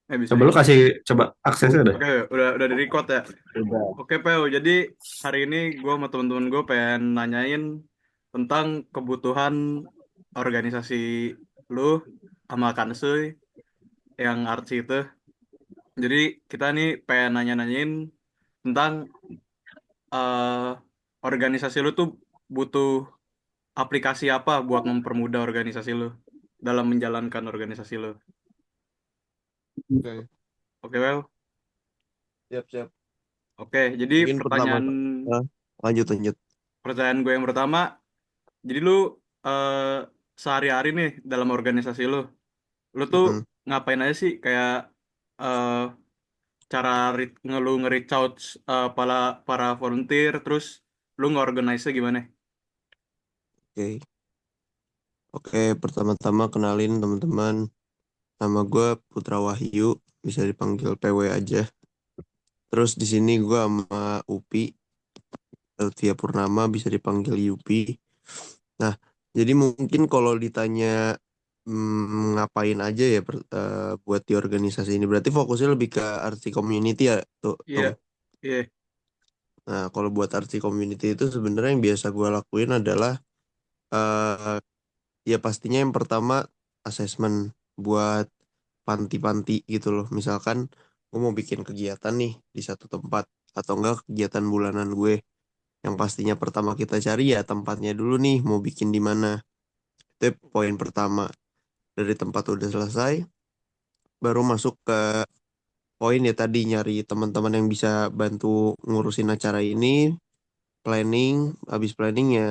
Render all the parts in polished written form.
Bisa Coba lu bisa. kasih coba aksesnya deh. Oke, udah di record ya. Udah. Oke, Pel. Jadi hari ini gue sama temen-temen gue pengen nanyain tentang kebutuhan organisasi lu sama Kansuy yang artsy itu. Jadi kita nih pengen nanya-nanyain tentang eh organisasi lu tuh butuh aplikasi apa buat mempermudah organisasi lu dalam menjalankan organisasi lu. Oke, Oke, Pel. siap-siap. Oke, jadi Mungkin pertama, Hah? Lanjut lanjut. pertanyaan gue yang pertama, jadi lu eh, sehari-hari nih dalam organisasi lu tuh Mm-mm. ngapain aja sih kayak eh, cara nge-reach out para para volunteer, terus lu nge-organize gimana? Oke, oke. Pertama-tama kenalin teman-teman. Nama gue Putra Wahyu, bisa dipanggil PW aja. Terus di sini gue sama Upi, Elvia Purnama, bisa dipanggil Yupi. Nah, jadi mungkin kalau ditanya ngapain aja ya buat di organisasi ini, berarti fokusnya lebih ke arti community ya, tuh, Iya, Tung. iya. Nah, kalau buat arti community itu sebenarnya yang biasa gue lakuin adalah eh ya pastinya yang pertama asesmen buat panti-panti gitu loh. Misalkan gue mau bikin kegiatan nih di satu tempat atau enggak kegiatan bulanan gue. Yang pastinya pertama kita cari ya tempatnya dulu nih mau bikin di mana. Itu poin pertama. Dari tempat udah selesai, baru masuk ke poin ya tadi nyari teman-teman yang bisa bantu ngurusin acara ini, planning, habis planning ya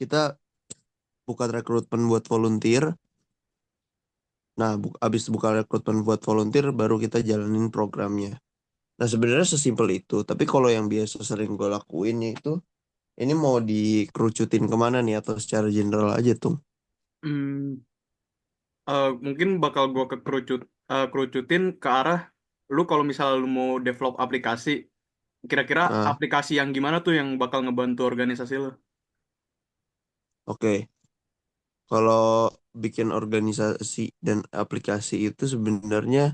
kita buka rekrutmen buat volunteer. Nah, abis buka rekrutmen buat volunteer, baru kita jalanin programnya. Nah, sebenarnya sesimpel itu. Tapi kalau yang biasa sering gue lakuin yaitu, ini mau dikerucutin kemana nih atau secara general aja tuh. Hmm, mungkin bakal gua kerucutin ke arah lu kalau misalnya lu mau develop aplikasi, kira-kira Nah, aplikasi yang gimana tuh yang bakal ngebantu organisasi lu? oke. Kalau bikin organisasi dan aplikasi itu sebenarnya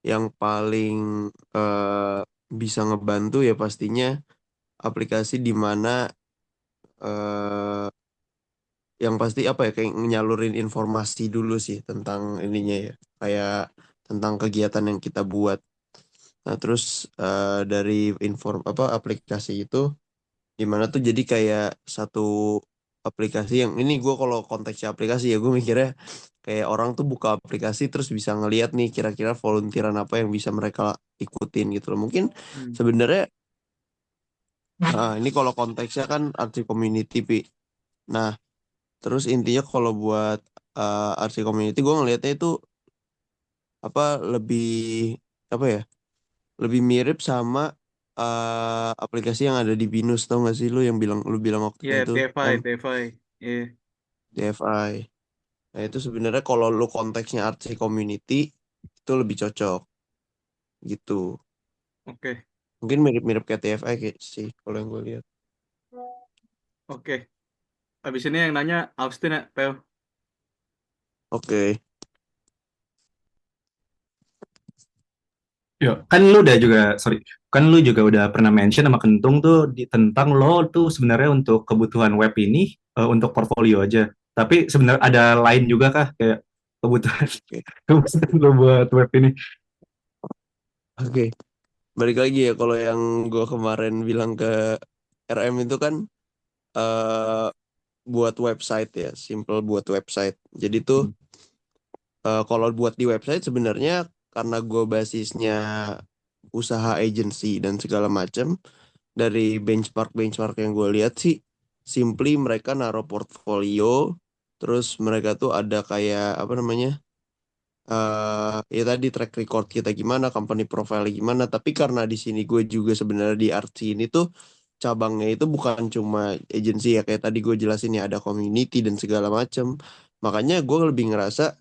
yang paling eh, bisa ngebantu ya pastinya aplikasi di mana eh, yang pasti apa ya kayak nyalurin informasi dulu sih tentang ininya ya kayak tentang kegiatan yang kita buat. Nah terus dari inform apa aplikasi itu gimana tuh jadi kayak satu aplikasi yang ini gue kalau konteksnya aplikasi ya gue mikirnya kayak orang tuh buka aplikasi terus bisa ngeliat nih kira-kira volunteeran apa yang bisa mereka ikutin gitu loh. Mungkin Hmm. sebenarnya ini kalau konteksnya kan arti community Pi. Nah terus intinya kalau buat RC Community gue ngelihatnya itu apa lebih apa ya lebih mirip sama aplikasi yang ada di Binus tau gak sih lu bilang waktu Iya, itu TFI, M TFI. Iya. DFI. Nah itu sebenarnya kalau lu konteksnya RC Community itu lebih cocok gitu. Oke, Mungkin mirip-mirip kayak TFI kayak sih kalau yang gue lihat. oke. Habis ini yang nanya Austin ya, Pel. Oke. Yo, kan lu udah juga, sorry, kan lu juga udah pernah mention sama Kentung tuh tentang lo tuh sebenarnya untuk kebutuhan web ini untuk portfolio aja. Tapi sebenarnya ada lain juga kah kayak kebutuhan Oke. kebutuhan lo buat web ini? Oke. Balik lagi ya kalau yang gue kemarin bilang ke RM itu kan eh buat website ya, simple buat website. Jadi tuh kalau buat di website sebenarnya karena gue basisnya usaha agency dan segala macam dari benchmark yang gue lihat sih, simply mereka naruh portfolio, terus mereka tuh ada kayak apa namanya, ya tadi track record kita gimana, company profile gimana. Tapi karena di sini gue juga sebenarnya di Artsy ini tuh cabangnya itu bukan cuma agency ya kayak tadi gue jelasin ya ada community dan segala macam. Makanya gue lebih ngerasa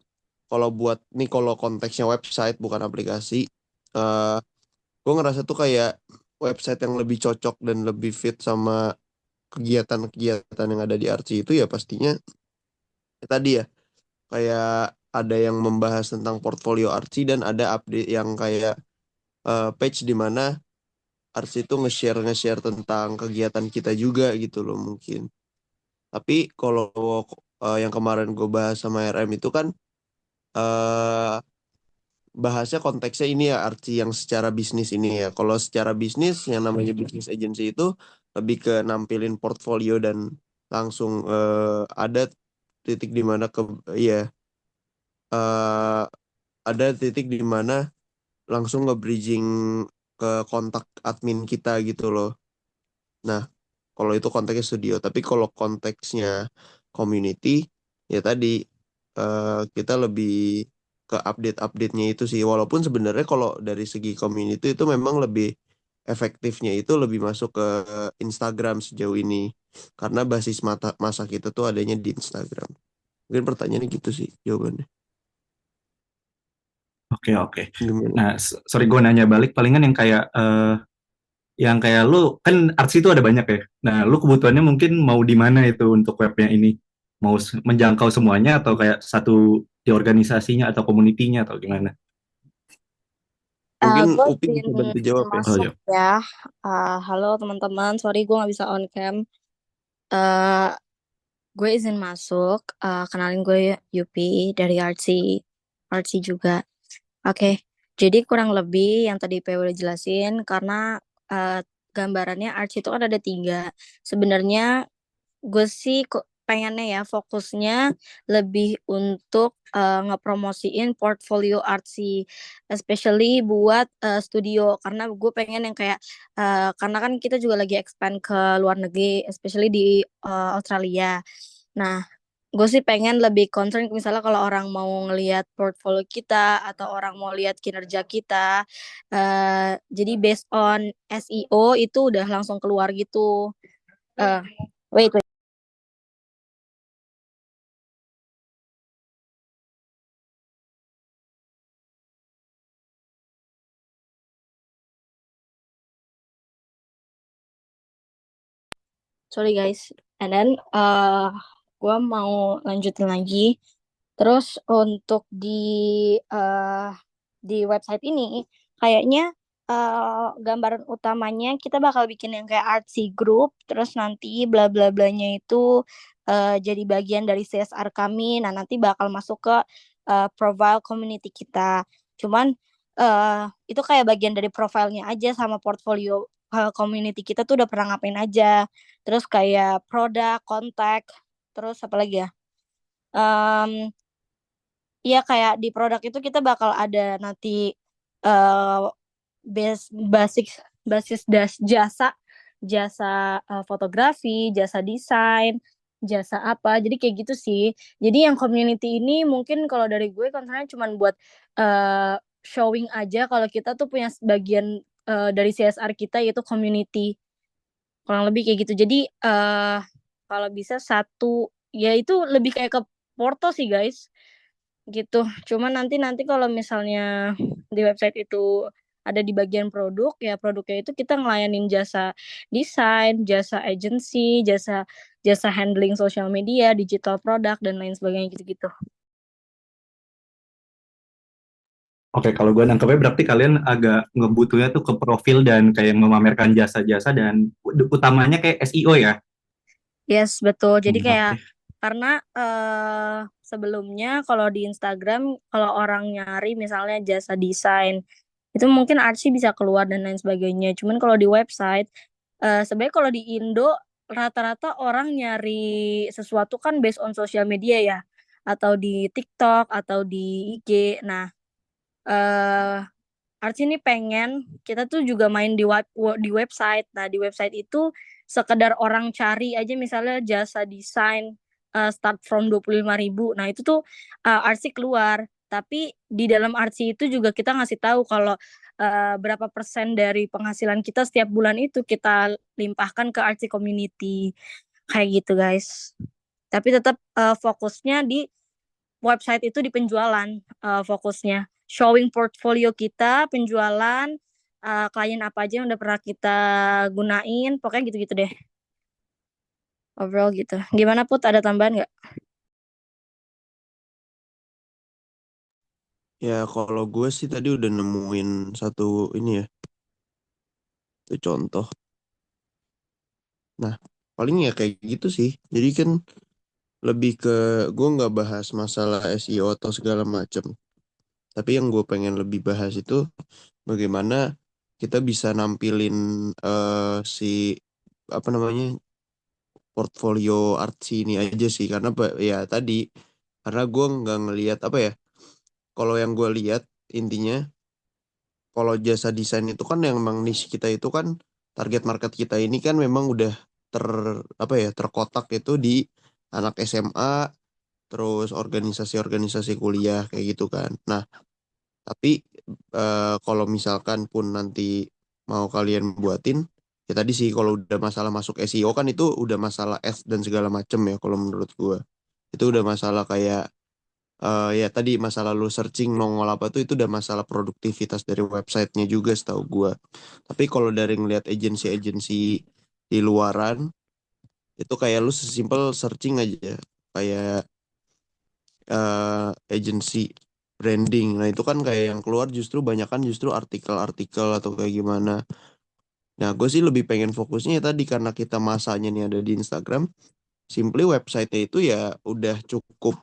kalau buat nih kalau konteksnya website bukan aplikasi, eh gue ngerasa tuh kayak website yang lebih cocok dan lebih fit sama kegiatan-kegiatan yang ada di Artsy itu ya pastinya ya tadi ya kayak ada yang membahas tentang portfolio Archie dan ada update yang kayak page di mana Archie itu nge-share tentang kegiatan kita juga gitu loh mungkin. Tapi kalau yang kemarin gue bahas sama RM itu kan eh bahasnya konteksnya ini ya Archie yang secara bisnis ini ya. Kalau secara bisnis yang namanya bisnis agency itu lebih ke nampilin portfolio dan langsung ada titik di mana ya eh, ada titik di mana langsung nge-bridging ke kontak admin kita gitu loh. Nah, kalau itu konteksnya studio, tapi kalau konteksnya community ya tadi kita lebih ke update-update-nya itu sih. Walaupun sebenarnya kalau dari segi community itu memang lebih efektifnya itu lebih masuk ke Instagram sejauh ini. Karena basis masa kita tuh adanya di Instagram. Mungkin pertanyaannya gitu sih jawabannya. Oke, oke. Gimana? Nah, sorry gue nanya balik, palingan yang kayak lu kan arts itu ada banyak ya. Nah, lu kebutuhannya mungkin mau di mana itu untuk webnya ini? Mau menjangkau semuanya atau kayak satu di organisasinya atau komunitinya atau gimana? Mungkin Gue Upik izin bisa bantu jawab ya. Oh masuk iya. ya. Halo teman-teman, sorry gue nggak bisa on cam. Eh, gue izin masuk. Kenalin gue Yupi dari Artsy juga. Oke, jadi kurang lebih yang tadi PW udah jelasin karena eh, gambarannya Artsy itu kan ada tiga. Sebenarnya gue sih kok pengennya ya fokusnya lebih untuk ngepromosiin portfolio artsy, especially buat studio karena gue pengen yang kayak karena kan kita juga lagi expand ke luar negeri, especially di Australia. Nah, gue sih pengen lebih concern misalnya kalau orang mau ngelihat portfolio kita atau orang mau lihat kinerja kita, jadi based on SEO itu udah langsung keluar gitu. Eh, wait, wait. Sorry guys. And then gue mau lanjutin lagi. Terus untuk uh, di website ini kayaknya gambaran utamanya kita bakal bikin yang kayak artsy group. Terus nanti bla bla blanya itu jadi bagian dari CSR kami. Nah nanti bakal masuk ke profile community kita. Cuman itu kayak bagian dari profilnya aja sama portfolio community kita tuh udah pernah ngapain aja. Terus kayak produk, kontak, terus apa lagi ya? Em, Iya kayak di produk itu kita bakal ada nanti eh basic jasa jasa fotografi, jasa desain, jasa apa. Jadi kayak gitu sih. Jadi yang community ini mungkin kalau dari gue concernnya cuma buat eh, showing aja kalau kita tuh punya sebagian dari CSR kita yaitu community. Kurang lebih kayak gitu. Jadi kalau bisa satu ya itu lebih kayak ke Porto sih guys gitu. Cuma nanti nanti kalau misalnya di website itu ada di bagian produk ya produknya itu kita ngelayanin jasa desain, jasa agency, jasa jasa handling sosial media, digital product dan lain sebagainya gitu-gitu. Oke, kalau gue nangkepnya berarti kalian agak ngebutuhnya tuh ke profil dan kayak memamerkan jasa-jasa dan utamanya kayak SEO ya. Yes, betul. Jadi kayak Oke. karena sebelumnya kalau di Instagram kalau orang nyari misalnya jasa desain itu mungkin Archie bisa keluar dan lain sebagainya. Cuman kalau di website sebenarnya kalau di Indo rata-rata orang nyari sesuatu kan based on social media ya atau di TikTok atau di IG. Nah, eh Archie ini pengen kita tuh juga main di website. Nah, di website itu sekedar orang cari aja misalnya jasa desain start from 25.000. Nah, itu tuh Archie keluar. Tapi di dalam Archie itu juga kita ngasih tahu kalau berapa persen dari penghasilan kita setiap bulan itu kita limpahkan ke Archie community. Kayak gitu, guys. Tapi tetap fokusnya di website itu di penjualan fokusnya. Showing portfolio kita, penjualan, klien apa aja yang udah pernah kita gunain, pokoknya gitu-gitu deh. Overall gitu. Gimana Put, ada tambahan nggak? Ya kalau gue sih tadi udah nemuin satu ini ya, itu contoh. Nah, paling ya kayak gitu sih. Jadi kan lebih ke gue nggak bahas masalah SEO atau segala macam. Tapi yang gue pengen lebih bahas itu bagaimana kita bisa nampilin si apa namanya portfolio artsy ini aja sih karena ya tadi karena gue nggak ngelihat apa ya kalau yang gue lihat intinya kalau jasa desain itu kan yang memang niche kita itu kan target market kita ini kan memang udah ter apa ya terkotak itu di anak SMA terus organisasi-organisasi kuliah kayak gitu kan. Nah, tapi kalau misalkan pun nanti mau kalian buatin ya tadi sih kalau udah masalah masuk SEO kan itu udah masalah ads dan segala macem ya kalau menurut gua. Itu udah masalah kayak ya tadi masalah lu searching nongol apa tuh itu udah masalah produktivitas dari websitenya juga setahu gua. Tapi kalau dari ngelihat agensi-agensi di luaran itu kayak lu sesimpel searching aja kayak agensi branding. Nah, itu kan kayak yang keluar justru banyak kan justru artikel-artikel atau kayak gimana. Nah, gue sih lebih pengen fokusnya ya tadi karena kita masanya nih ada di Instagram. Simply website-nya itu ya udah cukup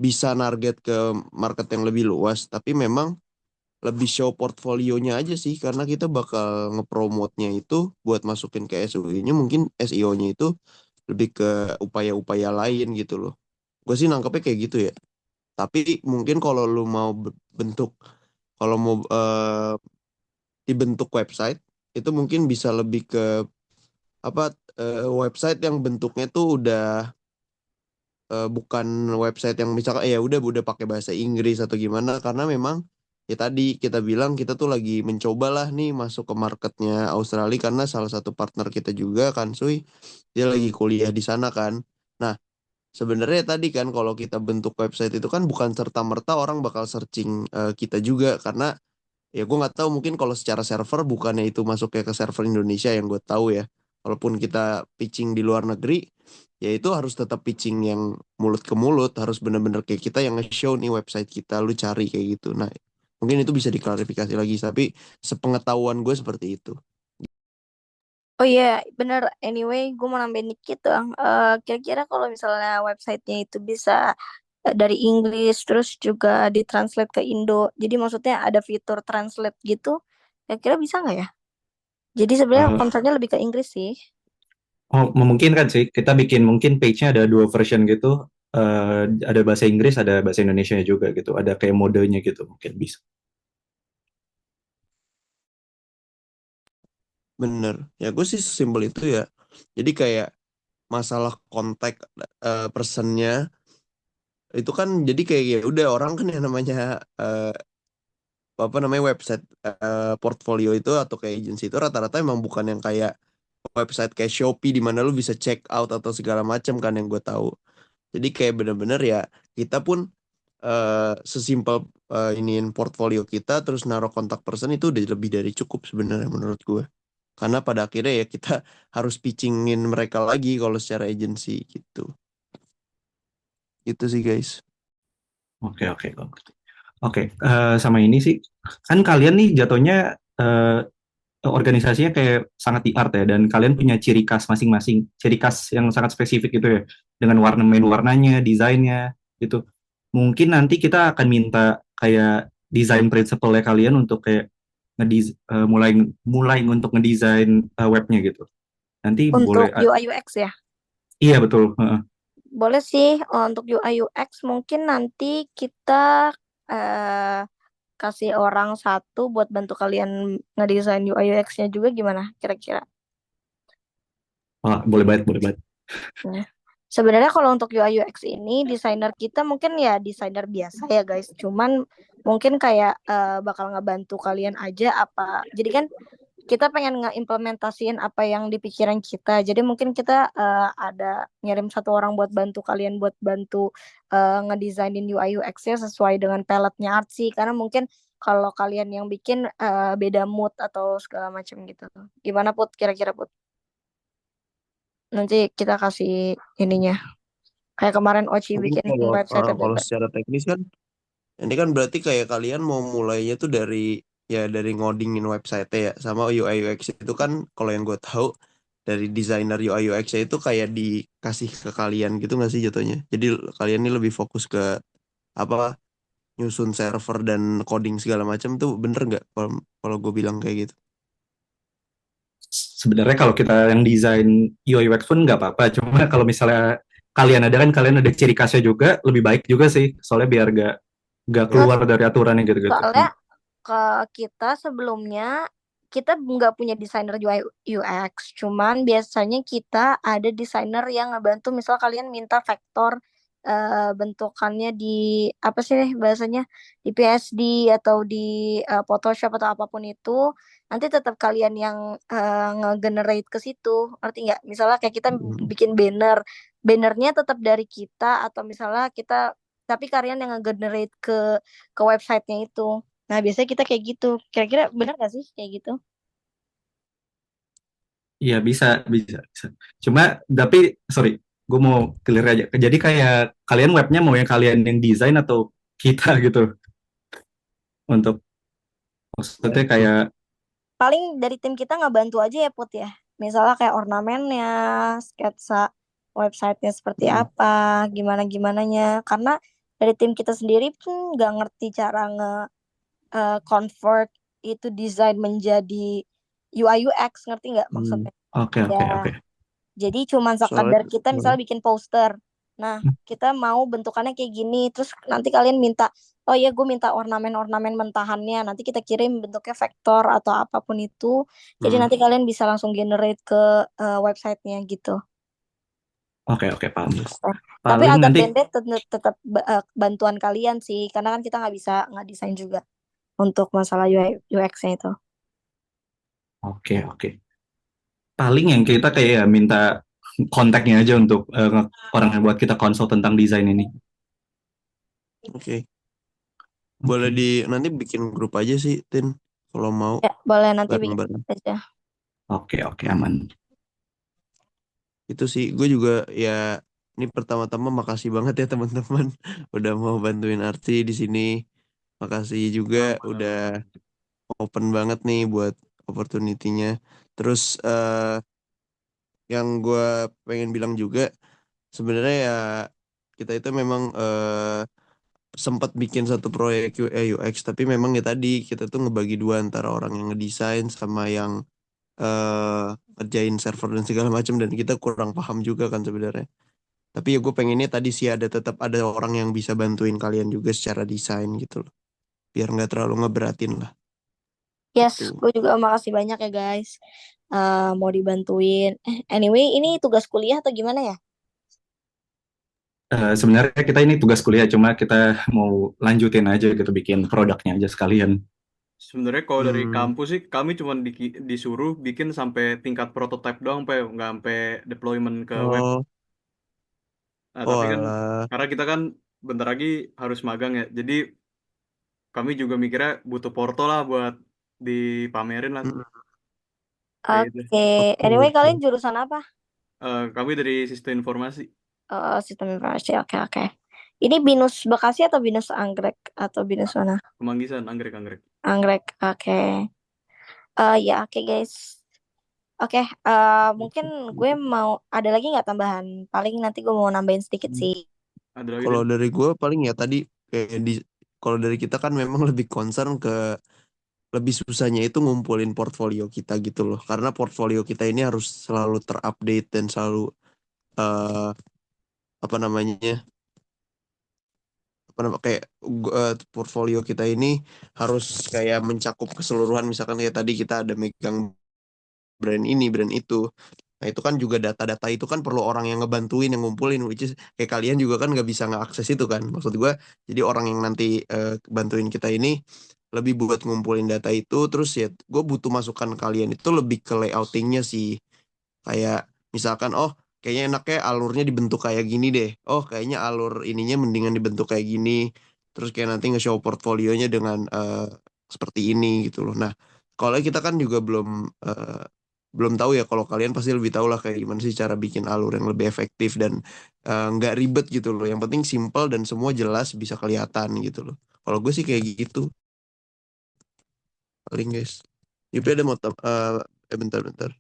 bisa target ke market yang lebih luas. Tapi memang lebih show portfolionya aja sih karena kita bakal ngepromotnya itu buat masukin ke SEO-nya mungkin SEO-nya itu lebih ke upaya-upaya lain gitu loh. Gue sih nangkepnya kayak gitu ya. Tapi mungkin kalau lu mau bentuk, kalau mau dibentuk website, itu mungkin bisa lebih ke apa website yang bentuknya tuh udah bukan website yang misalkan ya udah pakai bahasa Inggris atau gimana karena memang ya tadi kita bilang kita tuh lagi mencoba lah nih masuk ke marketnya Australia karena salah satu partner kita juga kan Sui dia lagi kuliah di sana kan. Nah, sebenarnya tadi kan kalau kita bentuk website itu kan bukan serta-merta orang bakal searching kita juga karena ya gue nggak tahu mungkin kalau secara server bukannya itu masuknya ke server Indonesia yang gue tahu ya. Walaupun kita pitching di luar negeri, ya itu harus tetap pitching yang mulut ke mulut, harus bener-bener kayak kita yang nge-show nih website kita, lu cari kayak gitu. Nah, mungkin itu bisa diklarifikasi lagi, tapi sepengetahuan gue seperti itu. Oh iya, bener. Anyway, gue mau nambahin dikit dong. Kira-kira kalau misalnya websitenya itu bisa dari Inggris, terus juga ditranslate ke Indo. Jadi maksudnya ada fitur translate gitu. Kira-kira bisa nggak ya? Jadi sebenarnya Eh, konsepnya lebih ke Inggris sih. oh, memungkinkan sih. Kita bikin mungkin page-nya ada dua version gitu. Ada bahasa Inggris, ada bahasa Indonesia juga gitu. Ada kayak modenya gitu, mungkin bisa. Bener. Ya gue sih simpel itu ya. Jadi kayak masalah kontak personnya itu kan jadi kayak ya udah orang kan yang namanya eh, apa namanya website portfolio itu atau kayak agency itu rata-rata emang bukan yang kayak website kayak Shopee di mana lu bisa check out atau segala macam kan yang gue tahu. Jadi kayak bener-bener ya kita pun sesimpel iniin portfolio kita terus naruh kontak person itu udah lebih dari cukup sebenarnya menurut gue. Karena pada akhirnya ya kita harus pitchingin mereka lagi kalau secara agency gitu. Gitu sih guys. Oke, oke. Oke, sama ini sih, kan kalian nih jatuhnya organisasinya kayak sangat di art ya, dan kalian punya ciri khas masing-masing, ciri khas yang sangat spesifik gitu ya, dengan warna main warnanya, desainnya, gitu. Mungkin nanti kita akan minta kayak desain principle ya kalian untuk kayak mulai mulai untuk ngedesain webnya gitu. Nanti boleh, Untuk UI UX ya. iya betul. Heeh. Boleh sih untuk UI UX mungkin nanti kita eh, kasih orang satu buat bantu kalian ngedesain UI UX-nya juga gimana kira-kira? Wah, boleh banget, boleh banget. Nah, sebenarnya kalau untuk UI UX ini desainer kita mungkin ya desainer biasa ya guys. Cuman mungkin kayak bakal ngebantu kalian aja apa. Jadi kan kita pengen ngeimplementasiin apa yang di pikiran kita. Jadi mungkin kita ada ngirim satu orang buat bantu kalian buat bantu ngedesainin UI UX-nya sesuai dengan paletnya Artsy. Karena mungkin kalau kalian yang bikin beda mood atau segala macam gitu. Gimana Put? Kira-kira Put? Nanti kita kasih ininya. Kayak kemarin Oci Mungkin bikin kalau website kalau bebek. secara teknis kan Ini kan berarti kayak kalian mau mulainya tuh dari ngodingin website ya, sama UI UX itu kan kalau yang gue tahu dari desainer UI UX itu kayak dikasih ke kalian gitu nggak sih jatuhnya? Jadi kalian ini lebih fokus ke apa, nyusun server dan coding segala macam tuh, bener nggak kalau kalau gue bilang kayak gitu? Sebenarnya kalau kita yang desain UI UX pun nggak apa-apa. Cuma kalau misalnya kalian ada ciri khasnya juga, lebih baik juga sih. Soalnya biar nggak Ya. keluar dari aturan yang gitu-gitu. Soalnya ke kita sebelumnya kita nggak punya desainer UI UX, cuman biasanya kita ada desainer yang ngebantu. Misal kalian minta vektor bentukannya di apa sih bahasanya, di PSD atau di Photoshop atau apapun itu, nanti tetap kalian yang nge-generate ke situ, ngerti nggak? Misalnya kayak kita Hmm. bikin bannernya tetap dari kita, atau misalnya kita tapi kalian yang nge-generate ke websitenya itu. Nah, biasanya kita kayak gitu. Kira-kira benar gak sih kayak gitu? Iya bisa, bisa, bisa. Cuma tapi sorry, gue mau clear aja. Jadi kayak kalian webnya mau yang kalian yang desain atau kita gitu untuk maksudnya kayak Paling dari tim kita nggak bantu aja ya, Put ya. Misalnya kayak ornamennya, sketsa websitenya seperti Hmm. apa, gimana-gimananya. Karena dari tim kita sendiri pun nggak ngerti cara convert itu desain menjadi UI UX, ngerti nggak Hmm. maksudnya? oke Ya, oke oke. jadi cuman sekadar Soalnya kita misalnya bikin poster. Nah, kita mau bentukannya kayak gini. Terus nanti kalian minta, oh iya gue minta ornamen-ornamen mentahannya. Nanti kita kirim bentuknya vektor atau apapun itu. Jadi hmm. nanti kalian bisa langsung generate ke websitenya gitu. Oke oke paham. Yes. Tapi Paling agak nanti pendek tetap bantuan kalian sih. Karena kan kita nggak bisa nggak desain juga untuk masalah UI UX-nya itu. oke oke. Paling yang kita kayak ya minta kontaknya aja untuk orang yang buat kita konsul tentang desain ini. Oke. Boleh Oke. nanti bikin grup aja sih, Tin, kalau mau Ya, boleh nanti bikin bareng-bareng. aja. Oke oke aman. Itu sih, gue juga ya, ini pertama-tama makasih banget ya teman-teman udah mau bantuin Arti di sini. Makasih juga udah open banget nih buat opportunity-nya. Terus yang gue pengen bilang juga sebenarnya ya, kita itu memang sempat bikin satu proyek UI UX, tapi memang ya tadi kita tuh ngebagi dua antara orang yang ngedesain sama yang ngerjain server dan segala macam, dan kita kurang paham juga kan sebenarnya. Tapi ya gue pengennya tadi sih tetap ada orang yang bisa bantuin kalian juga secara desain gitu loh. Biar nggak terlalu ngeberatin lah. Yes, Gitu. gue juga makasih banyak ya guys. Mau dibantuin. Anyway, ini tugas kuliah atau gimana ya? Sebenarnya kita ini tugas kuliah, cuma kita mau lanjutin aja gitu bikin produknya aja sekalian. Sebenarnya kalau dari Hmm. kampus sih kami cuma disuruh bikin sampai tingkat prototype doang, Pak, nggak sampai deployment ke web. Oh, Nah, oh tapi kan alah. karena kita kan bentar lagi harus magang ya, jadi kami juga mikirnya butuh porto lah buat dipamerin lah Mm-mm. kayak gitu. Oke, Oke, anyway oke. kalian jurusan apa? Kami dari sistem informasi, Sistem informasi. Oke, oke. Ini binus Bekasi atau binus Anggrek atau binus mana? Kemanggisan, anggrek-anggrek. Anggrek. Oke. Ya, oke guys. Oke, mungkin gue mau ada lagi nggak tambahan? Paling nanti gue mau nambahin sedikit sih. Ada lagi Kalau dan dari gue paling ya tadi kayak kalau dari kita kan memang lebih concern ke lebih susahnya itu ngumpulin portfolio kita gitu loh. Karena portfolio kita ini harus selalu terupdate dan selalu eh apa namanya? Kayak portfolio kita ini harus kayak mencakup keseluruhan, misalkan kayak tadi kita ada megang brand ini brand itu. Nah itu kan juga data-data itu kan perlu orang yang ngebantuin yang ngumpulin, which is kayak kalian juga kan nggak bisa ngeakses itu kan, maksud gua. Jadi orang yang nanti bantuin kita ini lebih buat ngumpulin data itu. Terus ya gue butuh masukan kalian itu lebih ke layoutingnya sih. Kayak misalkan, oh kayaknya enaknya alurnya dibentuk kayak gini deh. Oh kayaknya alur ininya mendingan dibentuk kayak gini. Terus kayak nanti nge-show portfolionya dengan seperti ini gitu loh. Nah, kalau kita kan juga belum tahu ya. Kalau kalian pasti lebih tahu lah kayak gimana sih cara bikin alur yang lebih efektif dan nggak ribet gitu loh. Yang penting simple dan semua jelas bisa kelihatan gitu loh. Kalau gue sih kayak gitu paling guys. Yupi ada mau bentar-bentar.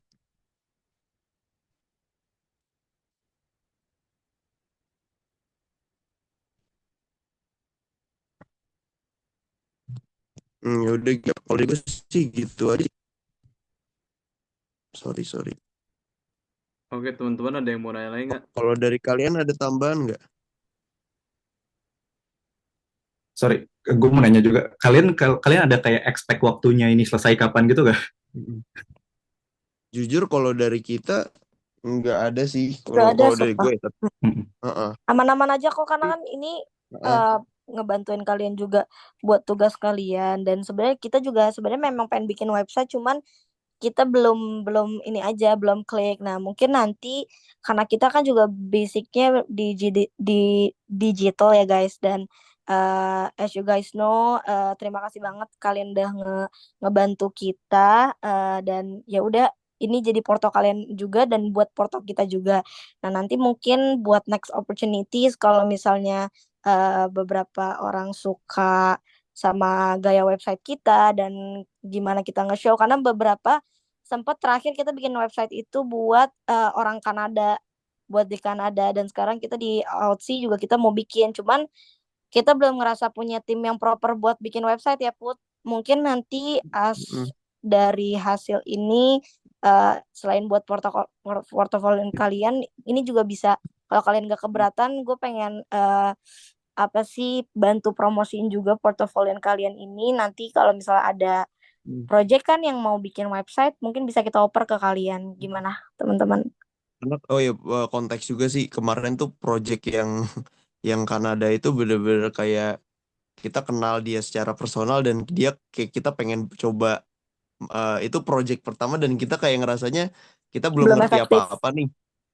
Ya udah kalau gue sih gitu aja. Sorry. Oke, teman-teman ada yang mau nanya lagi nggak? Kalau dari kalian ada tambahan nggak? Sorry, gue mau nanya juga. Kalian ada kayak expect waktunya ini selesai kapan gitu gak? Mm-mm. Jujur kalau dari kita nggak ada sih. Gak Kalau ada kalau dari sumpah. gue ya, Heeh. Aman-aman aja kok karena kan ini Heeh. eh, ngebantuin kalian juga buat tugas kalian dan sebenarnya kita juga sebenarnya memang pengen bikin website cuman kita belum belum ini aja belum klik. Nah, mungkin nanti karena kita kan juga basicnya di digital ya guys dan as you guys know terima kasih banget kalian udah ngebantu kita dan ya udah ini jadi porto kalian juga dan buat porto kita juga. Nah, nanti mungkin buat next opportunities kalau misalnya beberapa orang suka sama gaya website kita dan gimana kita nge-show karena beberapa sempat terakhir kita bikin website itu buat orang Kanada buat di Kanada dan sekarang kita di Aussie juga kita mau bikin cuman kita belum ngerasa punya tim yang proper buat bikin website ya Put mungkin nanti Mm. dari hasil ini selain buat portofolio kalian ini juga bisa kalau kalian gak keberatan gue pengen apa sih bantu promosiin juga portofolio kalian ini nanti kalau misalnya ada Mm. project kan yang mau bikin website mungkin bisa kita oper ke kalian gimana teman-teman. Oh ya, konteks juga sih kemarin tuh project yang yang Kanada itu bener-bener kayak kita kenal dia secara personal dan dia kayak kita pengen coba, itu project pertama dan kita kayak ngerasanya kita belum Belum ngerti efektif. apa-apa nih.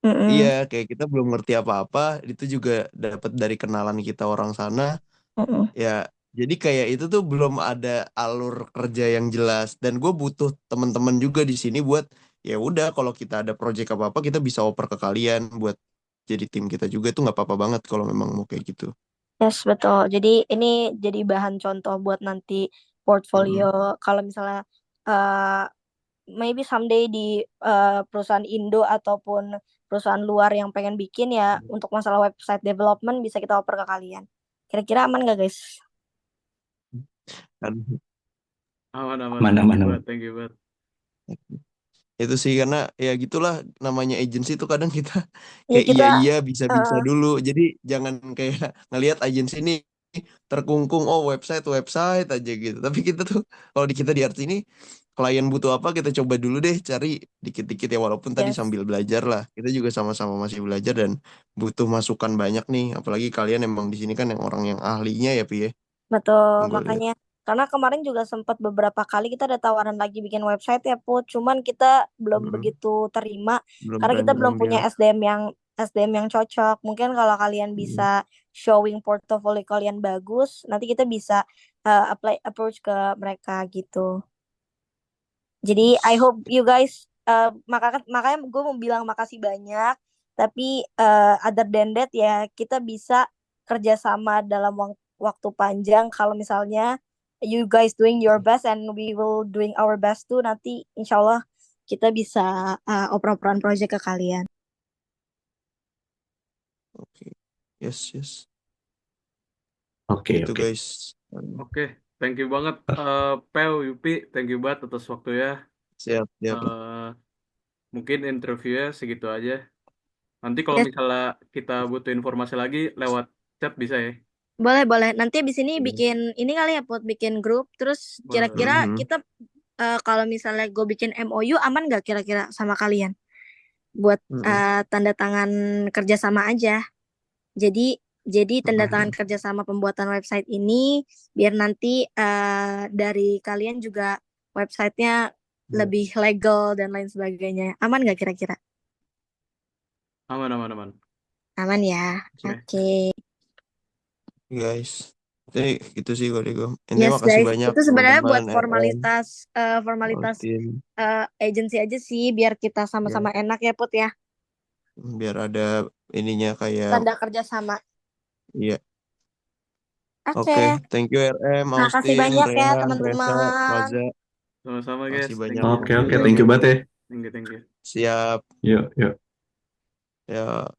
Iya, Mm-mm, kayak kita belum ngerti apa-apa, itu juga dapat dari kenalan kita orang sana. mm-mm. Ya, jadi kayak itu tuh belum ada alur kerja yang jelas dan gue butuh teman-teman juga di sini buat ya udah kalau kita ada project apa-apa kita bisa oper ke kalian buat jadi tim kita juga itu nggak apa-apa banget kalau memang mau kayak gitu. Yes, betul. Jadi ini jadi bahan contoh buat nanti portfolio Mm-mm. kalau misalnya uh, maybe someday di perusahaan Indo ataupun perusahaan luar yang pengen bikin ya untuk masalah website development bisa kita oper ke kalian. Kira-kira aman nggak guys? Kan Aman, aman. Mana Thank you mana. banget, thank you banget. itu sih karena ya gitulah namanya agency tuh kadang kita Ya kayak kita iya bisa-bisa uh, dulu. Jadi jangan kayak ngelihat agensi ini terkungkung oh website aja gitu. Tapi kita tuh kalau di kita di arti ini klien butuh apa kita coba dulu deh cari dikit-dikit ya walaupun tadi yes, sambil belajar lah. Kita juga sama-sama masih belajar dan butuh masukan banyak nih. Apalagi kalian emang di sini kan yang orang yang ahlinya ya Pi ya, betul. yang gue lihat. Makanya karena kemarin juga sempat beberapa kali kita ada tawaran lagi bikin website ya Put, cuman kita belum Hmm, begitu terima belum karena kita berani belum ambil. punya SDM yang cocok. Mungkin kalau kalian Hmm. bisa showing portofolio kalian bagus, nanti kita bisa apply approach ke mereka gitu. Jadi I Yes. hope you guys makanya gue mau bilang makasih banyak. Tapi other than that ya kita bisa kerjasama dalam waktu panjang. Kalau misalnya you guys doing your best and we will doing our best too. Nanti insya Allah kita bisa oper-operan project ke kalian. Oke. Yes. Oke, Gitu oke. guys. Oke, thank you banget, Pel, Yupi, thank you banget atas waktunya. Siap. Eh, Mungkin interviewnya segitu aja. Nanti kalau Yes, misalnya kita butuh informasi lagi lewat chat bisa ya? boleh boleh. Nanti abis ini Iya. bikin ini kali ya buat bikin grup. Terus Boleh, boleh. kira-kira Mhm. kita kalau misalnya gue bikin MOU aman nggak kira-kira sama kalian? Buat Mhm. tanda tangan kerjasama aja. Jadi tanda tangan Mhm. kerjasama pembuatan website ini biar nanti dari kalian juga websitenya Iya. lebih legal dan lain sebagainya. Aman nggak kira-kira? Aman, aman, aman. Aman ya. Oke. Oke. Guys. Jadi gitu sih kalau gue. Intinya Yes makasih guys, banyak itu sebenarnya teman-teman buat RM, formalitas Martin. agency aja sih biar kita Ya, sama-sama enak ya Put ya. biar ada ininya kayak Tanda kerjasama. iya Oke, Oke, thank you RM, makasih Austin, banyak ya Rehan, Reza, teman-teman. Raza. Sama-sama guys. Makasih Thank banyak, you. Oke, makasih oke, thank you banyak. banget ya. Thank you, thank you. Siap. Yuk, yuk. Ya.